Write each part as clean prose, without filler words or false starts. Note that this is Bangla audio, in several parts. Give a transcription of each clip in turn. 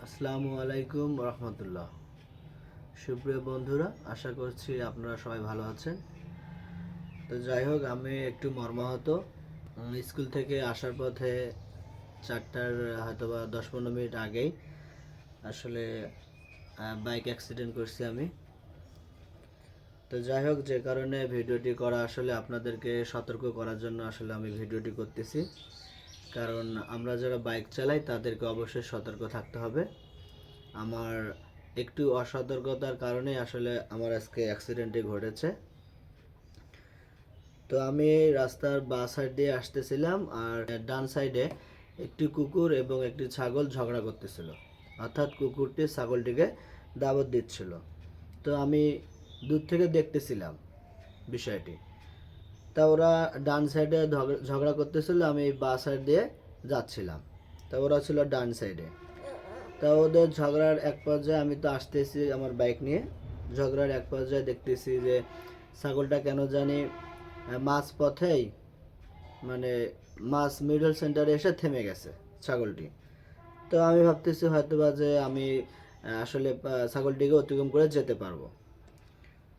আসসালামু আলাইকুম রহমতুল্লাহ। সুপ্রিয় বন্ধুরা, আশা করছি আপনারা সবাই ভালো আছেন। তো যাই হোক, আমি একটু মর্মাহত। স্কুল থেকে আসার পথে 4টার হয়তো বা 10-15 মিনিট আগেই আসলে বাইক অ্যাক্সিডেন্ট করছি আমি। তো যাই হোক, যে কারণে ভিডিওটি করা আসলে আপনাদেরকে সতর্ক করার জন্য আসলে আমি ভিডিওটি করতেছি। কারণ আমরা যারা বাইক চালাই তাদেরকে অবশ্যই সতর্ক থাকতে হবে। আমার একটু অসতর্কতার কারণে আসলে আমার আজকে অ্যাক্সিডেন্টটি ঘটেছে। তো আমি রাস্তার বাঁ সাইড দিয়ে আসতেছিলাম, আর ডান সাইডে একটি কুকুর এবং একটি ছাগল ঝগড়া করতেছিল, অর্থাৎ কুকুরটি ছাগলটিকে দাবত দিচ্ছিল। তো আমি দূর থেকে দেখতেছিলাম বিষয়টি। তা ওরা ডান সাইডে ঝগড়া করতেছিল, আমি বাঁ সাইড দিয়ে যাচ্ছিলাম। তা ওরা ছিল ডান সাইডে। তা ওদের ঝগড়ার এক পর্যায়ে আমি তো আসতেছি আমার বাইক নিয়ে, ঝগড়ার এক পর্যায়ে দেখতেছি যে ছাগলটা কেন জানি মাঝ পথেই, মানে মাঝ মিডল সেন্টারে এসে থেমে গেছে ছাগলটি। তো আমি ভাবতেছি হয়তো বা যে আমি আসলে ছাগলটিকে অতিক্রম করে যেতে পারবো,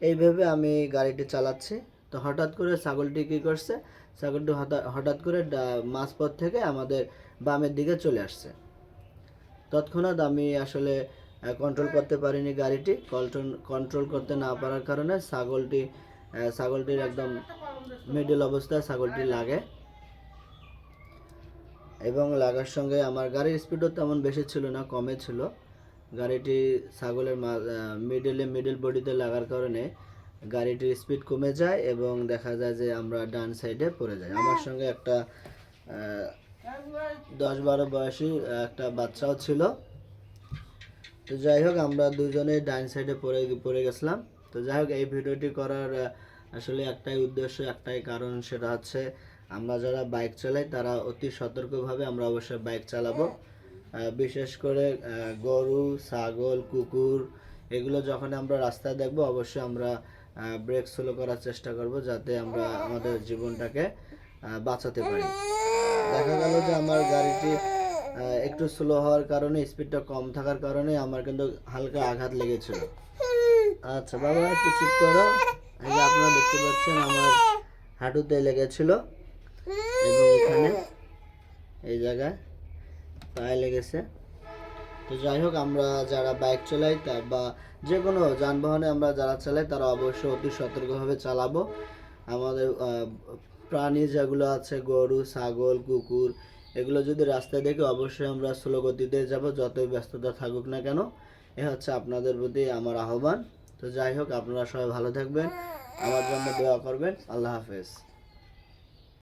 এই ভেবে আমি গাড়িটি চালাচ্ছি। তো হঠাৎ করে ছাগলটি কী করছে, ছাগলটি হঠাৎ করে মাঝপথ থেকে আমাদের বামের দিকে চলে আসছে। তৎক্ষণাৎ আমি আসলে কন্ট্রোল করতে পারিনি গাড়িটি। কন্ট্রোল করতে না পারার কারণে ছাগলটির একদম মিডল অবস্থায় ছাগলটি লাগে, এবং লাগার সঙ্গে আমার গাড়ির স্পিডও তেমন বেশি ছিল না, কমে ছিল। গাড়িটি ছাগলের মিডল বডিতে লাগার কারণে গাড়িটির স্পিড কমে যায় এবং দেখা যায় যে আমরা ডান সাইডে পড়ে যাই। আমার সঙ্গে একটা 10-12 বয়সী একটা বাচ্চাও ছিল। তো যাই হোক, আমরা দুজনে ডান সাইডে পড়ে গেছিলাম। তো যাই হোক, এই ভিডিওটি করার আসলে একটাই উদ্দেশ্য, একটাই কারণ, সেটা হচ্ছে আমরা যারা বাইক চালাই তারা অতি সতর্কভাবে আমরা অবশ্যই বাইক চালাবো। বিশেষ করে গরু, ছাগল, কুকুর এগুলো যখন আমরা রাস্তায় দেখবো অবশ্যই আমরা ব্রেক স্লো করার চেষ্টা করব, যাতে আমরা আমাদের জীবনটাকে বাঁচাতে পারি। দেখা গেল যে আমার গাড়িটি একটু স্লো হওয়ার কারণে, স্পিডটা কম থাকার কারণে আমার কিন্তু হালকা আঘাত লেগেছিল। আচ্ছা বাবা, একটু চুপ করো। এই যে আপনারা দেখতে পাচ্ছেন আমার হাঁটুতে লেগেছিল এবং এখানে এই জায়গায় পায়ে লেগেছে। তো যাই হোক, আমরা যারা বাইক চালাই বা যে কোনো যানবাহনে আমরা যারা চালাই তারা অবশ্যই অতি সতর্কভাবে চালাবো। আমাদের প্রাণী যেগুলো আছে, গরু, ছাগল, কুকুর, এগুলো যদি রাস্তায় দেখে অবশ্যই আমরা স্লো গতিতে যাব, যতই ব্যস্ততা থাকুক না কেন। এ হচ্ছে আপনাদের প্রতি আমার আহ্বান। তো যাই হোক, আপনারা সবাই ভালো থাকবেন, আমার জন্য দোয়া করবেন। আল্লাহ হাফেজ।